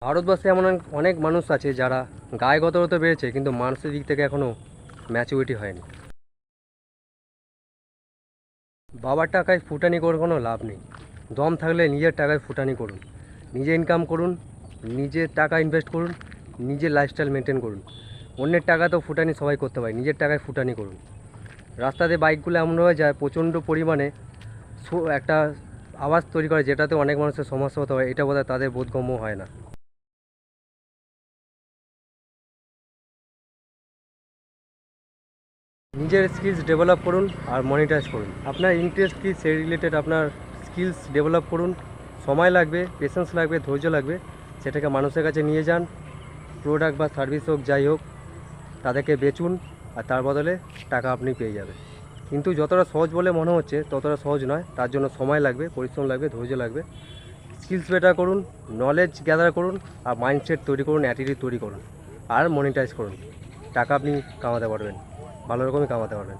ভারতবর্ষে এমন অনেক মানুষ আছে যারা গায়ে গতরত বেড়েছে কিন্তু মানসিক দিক থেকে এখনও ম্যাচুরিটি হয়নি। বাবার টাকায় ফুটানি করে কোনো লাভ নেই। দম থাকলে নিজের টাকায় ফুটানি করুন, নিজে ইনকাম করুন, নিজের টাকা ইনভেস্ট করুন, নিজের লাইফস্টাইল মেনটেন করুন। অন্যের টাকা তো ফুটানি সবাই করতে পারে, নিজের টাকায় ফুটানি করুন। রাস্তাতে বাইকগুলো এমনভাবে যায় প্রচণ্ড পরিমাণে একটা আওয়াজ তৈরি করে, যেটাতে অনেক মানুষের সমস্যা হতে হয়। এটা বোধহয় তাদের বোধগম্য হয় না। নিজের স্কিলস ডেভেলপ করুন আর মনিটাইজ করুন। আপনার ইন্টারেস্ট কী সেই রিলেটেড আপনার স্কিলস ডেভেলপ করুন। সময় লাগবে, পেশেন্স লাগবে, ধৈর্য লাগবে। সেটাকে মানুষের কাছে নিয়ে যান, প্রোডাক্ট বা সার্ভিস হোক, যাই হোক, তাদেরকে বেচুন আর তার বদলে টাকা আপনি পেয়ে যাবেন। কিন্তু যতটা সহজ বলে মনে হচ্ছে ততটা সহজ নয়। তার জন্য সময় লাগবে, পরিশ্রম লাগবে, ধৈর্য লাগবে। স্কিলস বেটার করুন, নলেজ গ্যাদার করুন আর মাইন্ডসেট তৈরি করুন, অ্যাটিটিউড তৈরি করুন আর মনিটাইজ করুন। টাকা আপনি কামাতে পারবেন, ভালো রকমই কামাতে পারবেন।